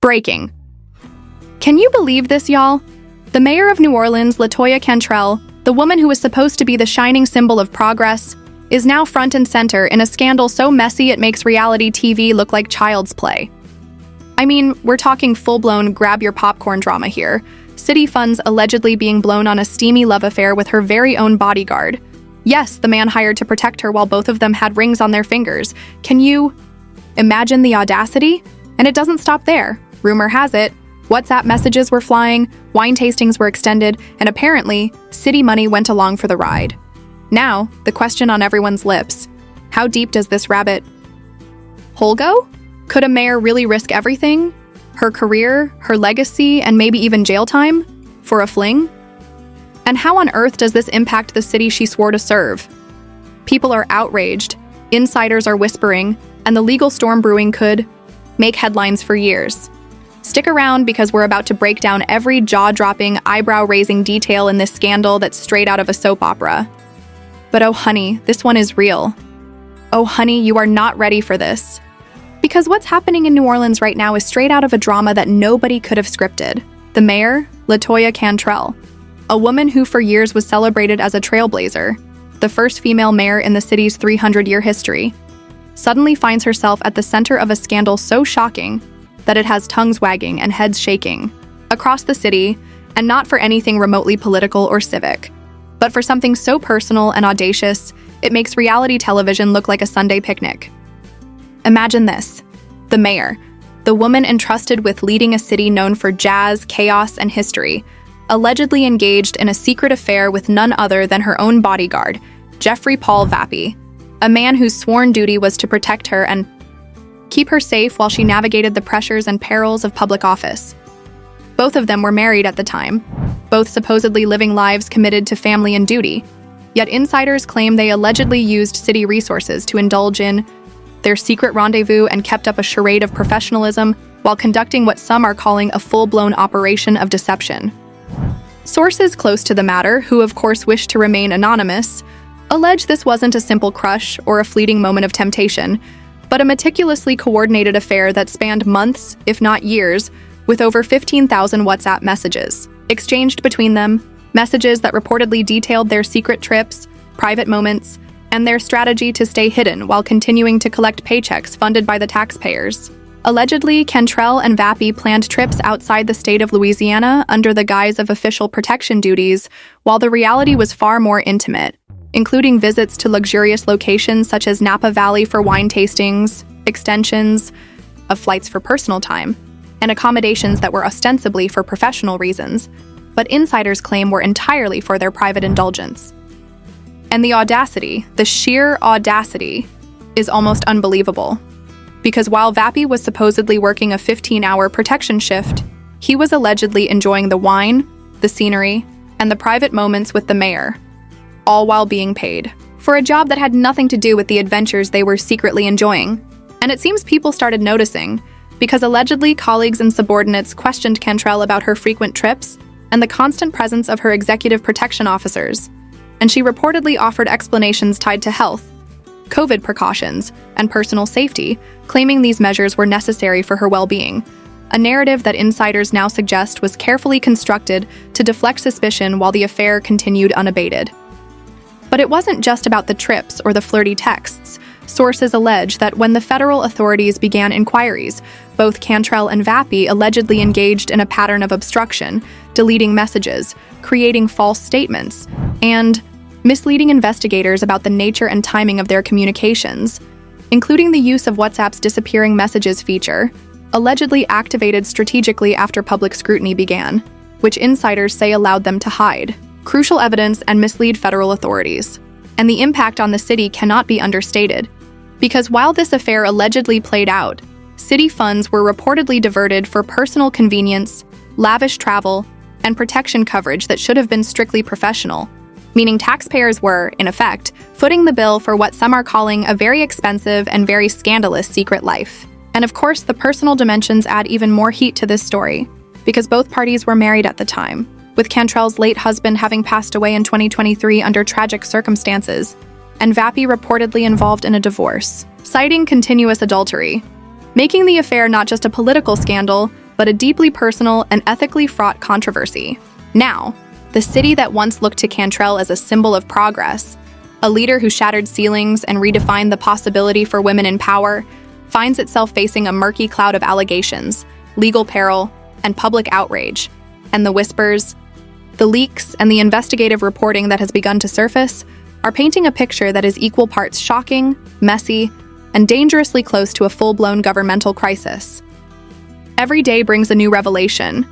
Breaking. Can you believe this, y'all? The mayor of New Orleans, LaToya Cantrell, the woman who was supposed to be the shining symbol of progress, is now front and center in a scandal so messy it makes reality TV look like child's play. I mean, we're talking full-blown grab-your-popcorn drama here. City funds allegedly being blown on a steamy love affair with her very own bodyguard. Yes, the man hired to protect her while both of them had rings on their fingers. Can you imagine the audacity? And it doesn't stop there. Rumor has it, WhatsApp messages were flying, wine tastings were extended, and apparently, city money went along for the ride. Now, the question on everyone's lips, how deep does this rabbit hole go? Could a mayor really risk everything? Her career, her legacy, and maybe even jail time? For a fling? And how on earth does this impact the city she swore to serve? People are outraged, insiders are whispering, and the legal storm brewing could make headlines for years. Stick around because we're about to break down every jaw-dropping, eyebrow-raising detail in this scandal that's straight out of a soap opera. But oh honey, this one is real. Oh honey, you are not ready for this. Because what's happening in New Orleans right now is straight out of a drama that nobody could have scripted. The mayor, LaToya Cantrell, a woman who for years was celebrated as a trailblazer, the first female mayor in the city's 300-year history, suddenly finds herself at the center of a scandal so shocking that it has tongues wagging and heads shaking across the city, and not for anything remotely political or civic, but for something so personal and audacious, it makes reality television look like a Sunday picnic. Imagine this: the mayor, the woman entrusted with leading a city known for jazz, chaos, and history, allegedly engaged in a secret affair with none other than her own bodyguard, Jeffrey Paul Vappie, a man whose sworn duty was to protect her and keep her safe while she navigated the pressures and perils of public office. Both of them were married at the time, both supposedly living lives committed to family and duty, yet insiders claim they allegedly used city resources to indulge in their secret rendezvous and kept up a charade of professionalism while conducting what some are calling a full-blown operation of deception. Sources close to the matter, who of course wish to remain anonymous, allege this wasn't a simple crush or a fleeting moment of temptation, but a meticulously coordinated affair that spanned months, if not years, with over 15,000 WhatsApp messages exchanged between them, messages that reportedly detailed their secret trips, private moments, and their strategy to stay hidden while continuing to collect paychecks funded by the taxpayers. Allegedly, Cantrell and Vappie planned trips outside the state of Louisiana under the guise of official protection duties, while the reality was far more intimate, including visits to luxurious locations such as Napa Valley for wine tastings, extensions of flights for personal time, and accommodations that were ostensibly for professional reasons, but insiders claim were entirely for their private indulgence. And the audacity, the sheer audacity, is almost unbelievable. Because while Vappie was supposedly working a 15-hour protection shift, he was allegedly enjoying the wine, the scenery, and the private moments with the mayor, all while being paid for a job that had nothing to do with the adventures they were secretly enjoying. And it seems people started noticing, because allegedly colleagues and subordinates questioned Cantrell about her frequent trips and the constant presence of her executive protection officers, and she reportedly offered explanations tied to health, COVID precautions, and personal safety, claiming these measures were necessary for her well-being, a narrative that insiders now suggest was carefully constructed to deflect suspicion while the affair continued unabated. But it wasn't just about the trips or the flirty texts. Sources allege that when the federal authorities began inquiries, both Cantrell and Vappie allegedly engaged in a pattern of obstruction, deleting messages, creating false statements, and misleading investigators about the nature and timing of their communications, including the use of WhatsApp's disappearing messages feature, allegedly activated strategically after public scrutiny began, which insiders say allowed them to hide crucial evidence and mislead federal authorities. And the impact on the city cannot be understated, because while this affair allegedly played out, city funds were reportedly diverted for personal convenience, lavish travel, and protection coverage that should have been strictly professional, meaning taxpayers were, in effect, footing the bill for what some are calling a very expensive and very scandalous secret life. And of course, the personal dimensions add even more heat to this story, because both parties were married at the time, with Cantrell's late husband having passed away in 2023 under tragic circumstances, and Vappie reportedly involved in a divorce, citing continuous adultery, making the affair not just a political scandal, but but a deeply personal and ethically fraught controversy. Now, the city that once looked to Cantrell as a symbol of progress, a leader who shattered ceilings and redefined the possibility for women in power, finds itself facing a murky cloud of allegations, legal peril, and public outrage. And the whispers, the leaks, and the investigative reporting that has begun to surface are painting a picture that is equal parts shocking, messy, and dangerously close to a full-blown governmental crisis. Every day brings a new revelation.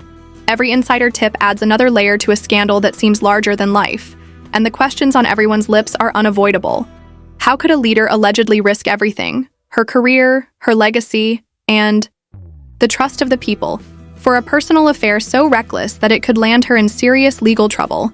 Every insider tip adds another layer to a scandal that seems larger than life, and the questions on everyone's lips are unavoidable. How could a leader allegedly risk everything? Her career, her legacy, and the trust of the people, for a personal affair so reckless that it could land her in serious legal trouble?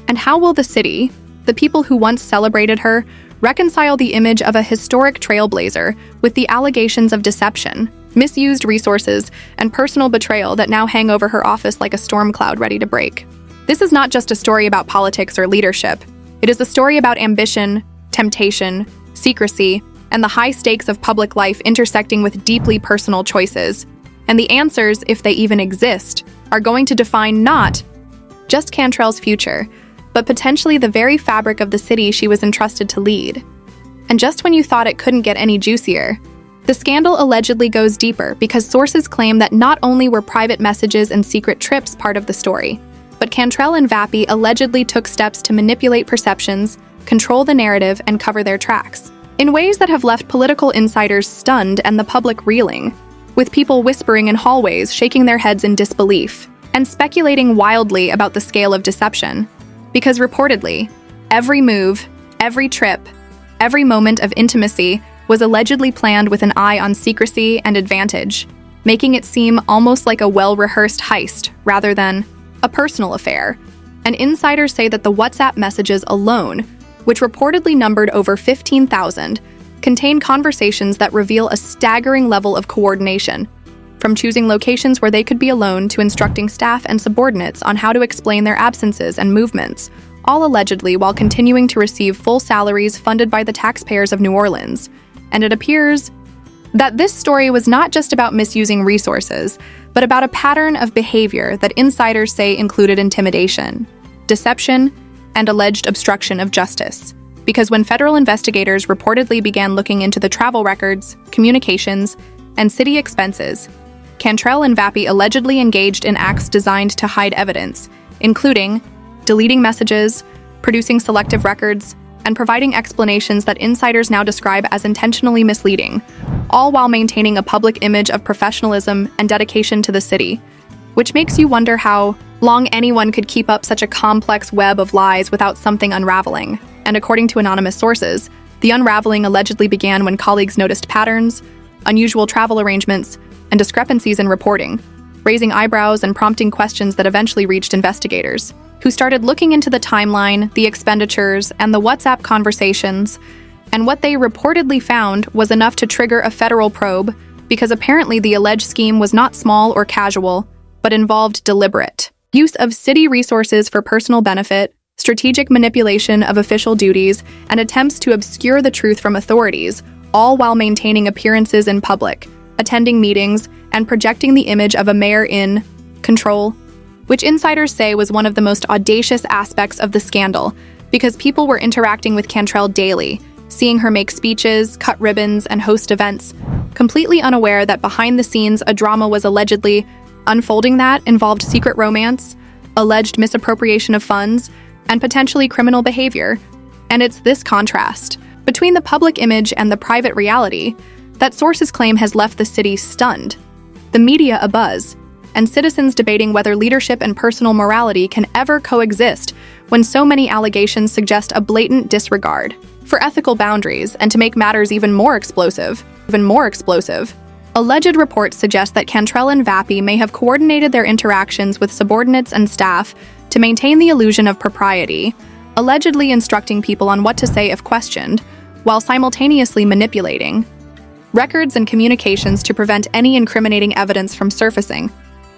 And how will the city, the people who once celebrated her, reconcile the image of a historic trailblazer with the allegations of deception, misused resources, and personal betrayal that now hang over her office like a storm cloud ready to break? This is not just a story about politics or leadership. It is a story about ambition, temptation, secrecy, and the high stakes of public life intersecting with deeply personal choices. And the answers, if they even exist, are going to define not just Cantrell's future, but potentially the very fabric of the city she was entrusted to lead. And just when you thought it couldn't get any juicier, the scandal allegedly goes deeper because sources claim that not only were private messages and secret trips part of the story, but Cantrell and Vappy allegedly took steps to manipulate perceptions, control the narrative, and cover their tracks, in ways that have left political insiders stunned and the public reeling, with people whispering in hallways, shaking their heads in disbelief, and speculating wildly about the scale of deception. Because reportedly, every move, every trip, every moment of intimacy was allegedly planned with an eye on secrecy and advantage, making it seem almost like a well-rehearsed heist rather than a personal affair. And insiders say that the WhatsApp messages alone, which reportedly numbered over 15,000, contain conversations that reveal a staggering level of coordination, from choosing locations where they could be alone to instructing staff and subordinates on how to explain their absences and movements, all allegedly while continuing to receive full salaries funded by the taxpayers of New Orleans. And it appears that this story was not just about misusing resources, but about a pattern of behavior that insiders say included intimidation, deception, and alleged obstruction of justice. Because when federal investigators reportedly began looking into the travel records, communications, and city expenses, Cantrell and Vappy allegedly engaged in acts designed to hide evidence, including deleting messages, producing selective records, and providing explanations that insiders now describe as intentionally misleading, all while maintaining a public image of professionalism and dedication to the city, which makes you wonder how long anyone could keep up such a complex web of lies without something unraveling. And according to anonymous sources, the unraveling allegedly began when colleagues noticed patterns, unusual travel arrangements, and discrepancies in reporting, raising eyebrows and prompting questions that eventually reached investigators, who started looking into the timeline, the expenditures, and the WhatsApp conversations. And what they reportedly found was enough to trigger a federal probe, because apparently the alleged scheme was not small or casual, but involved deliberate use of city resources for personal benefit, strategic manipulation of official duties, and attempts to obscure the truth from authorities, all while maintaining appearances in public, attending meetings, and projecting the image of a mayor in control, which insiders say was one of the most audacious aspects of the scandal, because people were interacting with Cantrell daily, seeing her make speeches, cut ribbons, and host events, completely unaware that behind the scenes a drama was allegedly unfolding that involved secret romance, alleged misappropriation of funds, and potentially criminal behavior. And it's this contrast between the public image and the private reality that sources claim has left the city stunned, the media abuzz, and citizens debating whether leadership and personal morality can ever coexist when so many allegations suggest a blatant disregard for ethical boundaries. And to make matters even more explosive, alleged reports suggest that Cantrell and Vappy may have coordinated their interactions with subordinates and staff to maintain the illusion of propriety, allegedly instructing people on what to say if questioned, while simultaneously manipulating records and communications to prevent any incriminating evidence from surfacing,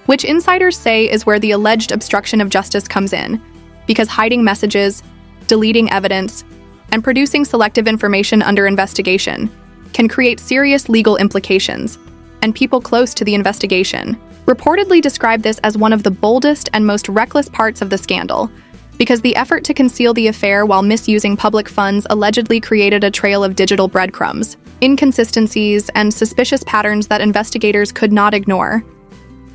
which insiders say is where the alleged obstruction of justice comes in, because hiding messages, deleting evidence, and producing selective information under investigation can create serious legal implications, and people close to the investigation, reportedly described this as one of the boldest and most reckless parts of the scandal, because the effort to conceal the affair while misusing public funds allegedly created a trail of digital breadcrumbs, inconsistencies, and suspicious patterns that investigators could not ignore.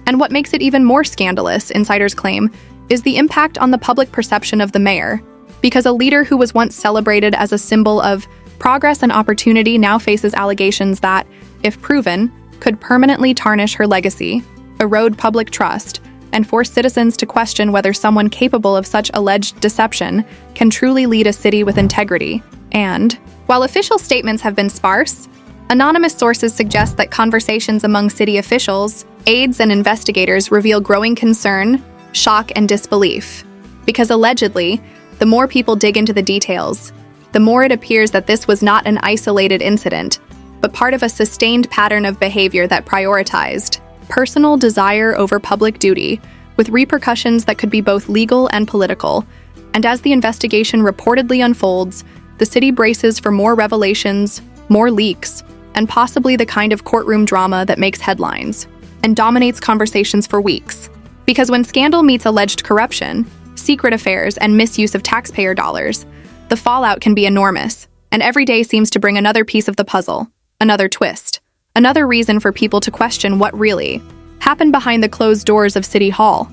And what makes it even more scandalous, insiders claim, is the impact on the public perception of the mayor, because a leader who was once celebrated as a symbol of progress and opportunity now faces allegations that, if proven, could permanently tarnish her legacy, erode public trust, and force citizens to question whether someone capable of such alleged deception can truly lead a city with integrity. And, while official statements have been sparse, anonymous sources suggest that conversations among city officials, aides, and investigators reveal growing concern, shock, and disbelief. Because allegedly, the more people dig into the details, the more it appears that this was not an isolated incident, but part of a sustained pattern of behavior that prioritized personal desire over public duty, with repercussions that could be both legal and political. And as the investigation reportedly unfolds, the city braces for more revelations, more leaks, and possibly the kind of courtroom drama that makes headlines and dominates conversations for weeks. Because when scandal meets alleged corruption, secret affairs, and misuse of taxpayer dollars, the fallout can be enormous, and every day seems to bring another piece of the puzzle, another twist, another reason for people to question what really happened behind the closed doors of City Hall.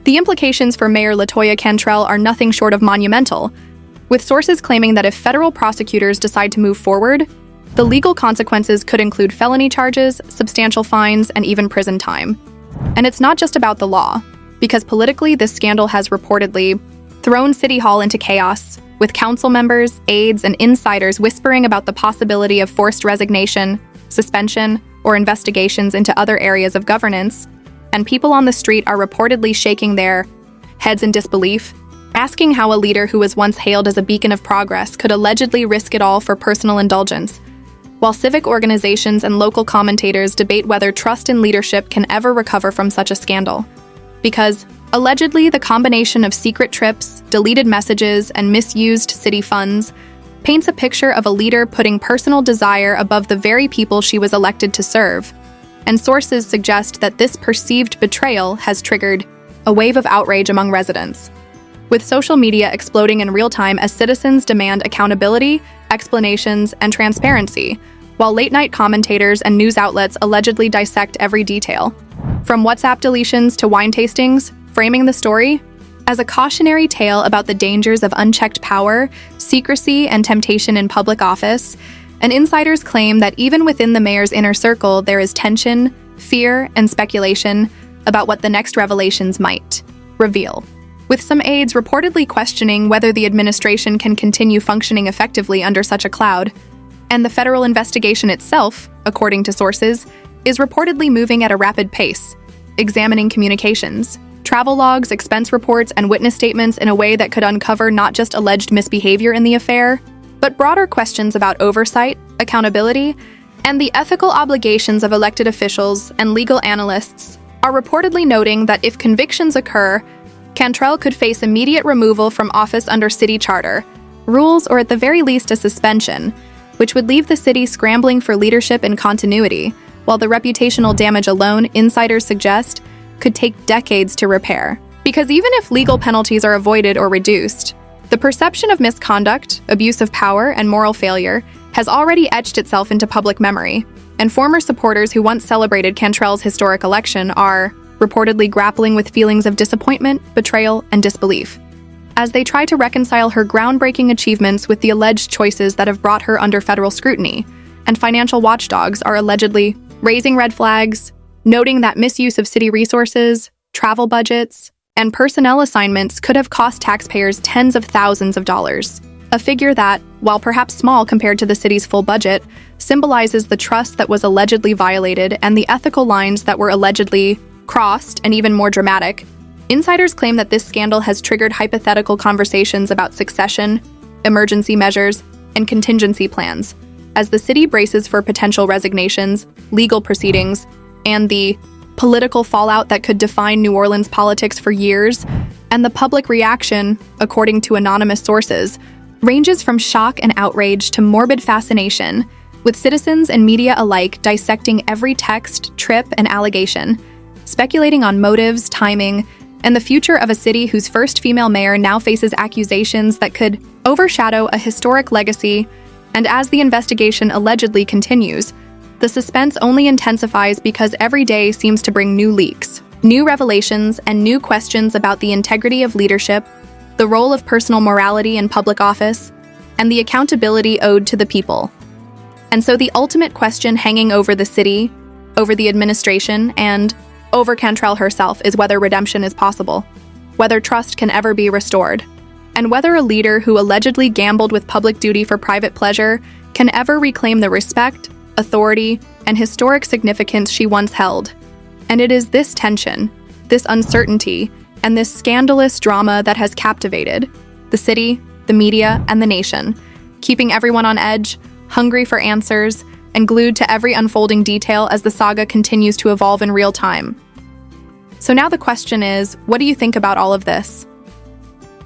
The implications for Mayor LaToya Cantrell are nothing short of monumental, with sources claiming that if federal prosecutors decide to move forward, the legal consequences could include felony charges, substantial fines, and even prison time. And it's not just about the law, because politically this scandal has reportedly thrown City Hall into chaos, with council members, aides, and insiders whispering about the possibility of forced resignation, suspension, or investigations into other areas of governance, and people on the street are reportedly shaking their heads in disbelief, asking how a leader who was once hailed as a beacon of progress could allegedly risk it all for personal indulgence, while civic organizations and local commentators debate whether trust in leadership can ever recover from such a scandal. Because, allegedly, the combination of secret trips, deleted messages, and misused city funds paints a picture of a leader putting personal desire above the very people she was elected to serve. And sources suggest that this perceived betrayal has triggered a wave of outrage among residents, with social media exploding in real time as citizens demand accountability, explanations, and transparency, while late-night commentators and news outlets allegedly dissect every detail. From WhatsApp deletions to wine tastings, framing the story as a cautionary tale about the dangers of unchecked power, secrecy, and temptation in public office, and insiders claim that even within the mayor's inner circle there is tension, fear, and speculation about what the next revelations might reveal, with some aides reportedly questioning whether the administration can continue functioning effectively under such a cloud. And the federal investigation itself, according to sources, is reportedly moving at a rapid pace, examining communications, travel logs, expense reports, and witness statements in a way that could uncover not just alleged misbehavior in the affair, but broader questions about oversight, accountability, and the ethical obligations of elected officials. And legal analysts are reportedly noting that if convictions occur, Cantrell could face immediate removal from office under city charter, rules, or at the very least a suspension, which would leave the city scrambling for leadership and continuity, while the reputational damage alone, insiders suggest, could take decades to repair. Because even if legal penalties are avoided or reduced, the perception of misconduct, abuse of power, and moral failure has already etched itself into public memory, and former supporters who once celebrated Cantrell's historic election are reportedly grappling with feelings of disappointment, betrayal, and disbelief, as they try to reconcile her groundbreaking achievements with the alleged choices that have brought her under federal scrutiny. And financial watchdogs are allegedly raising red flags, noting that misuse of city resources, travel budgets, and personnel assignments could have cost taxpayers tens of thousands of dollars. A figure that, while perhaps small compared to the city's full budget, symbolizes the trust that was allegedly violated and the ethical lines that were allegedly crossed. And even more dramatic, insiders claim that this scandal has triggered hypothetical conversations about succession, emergency measures, and contingency plans, as the city braces for potential resignations, legal proceedings, and the political fallout that could define New Orleans politics for years. And the public reaction, according to anonymous sources, ranges from shock and outrage to morbid fascination, with citizens and media alike dissecting every text, trip, and allegation, speculating on motives, timing, and the future of a city whose first female mayor now faces accusations that could overshadow a historic legacy. And as the investigation allegedly continues, the suspense only intensifies because every day seems to bring new leaks, new revelations, and new questions about the integrity of leadership, the role of personal morality in public office, and the accountability owed to the people. And so the ultimate question hanging over the city, over the administration, and over Cantrell herself is whether redemption is possible, whether trust can ever be restored, and whether a leader who allegedly gambled with public duty for private pleasure can ever reclaim the respect, authority, and historic significance she once held. And it is this tension, this uncertainty, and this scandalous drama that has captivated the city, the media, and the nation, keeping everyone on edge, hungry for answers, and glued to every unfolding detail as the saga continues to evolve in real time. So now the question is, what do you think about all of this?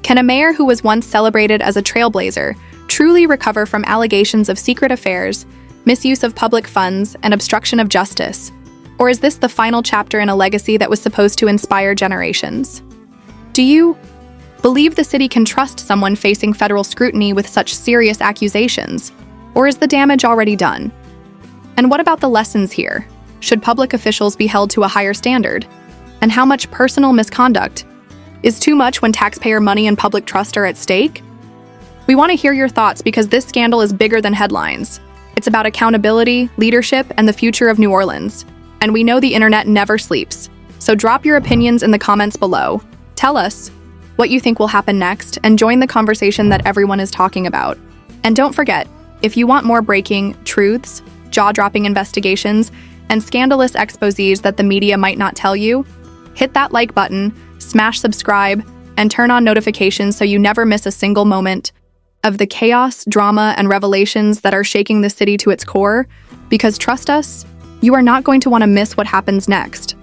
Can a mayor who was once celebrated as a trailblazer truly recover from allegations of secret affairs, misuse of public funds, and obstruction of justice? Or is this the final chapter in a legacy that was supposed to inspire generations? Do you believe the city can trust someone facing federal scrutiny with such serious accusations? Or is the damage already done? And what about the lessons here? Should public officials be held to a higher standard? And how much personal misconduct is too much when taxpayer money and public trust are at stake? We want to hear your thoughts because this scandal is bigger than headlines. It's about accountability, leadership, and the future of New Orleans. And we know the internet never sleeps. So drop your opinions in the comments below. Tell us what you think will happen next and join the conversation that everyone is talking about. And don't forget, if you want more breaking truths, jaw-dropping investigations, and scandalous exposés that the media might not tell you, hit that like button, smash subscribe, and turn on notifications so you never miss a single moment of the chaos, drama, and revelations that are shaking the city to its core. Because trust us, you are not going to want to miss what happens next.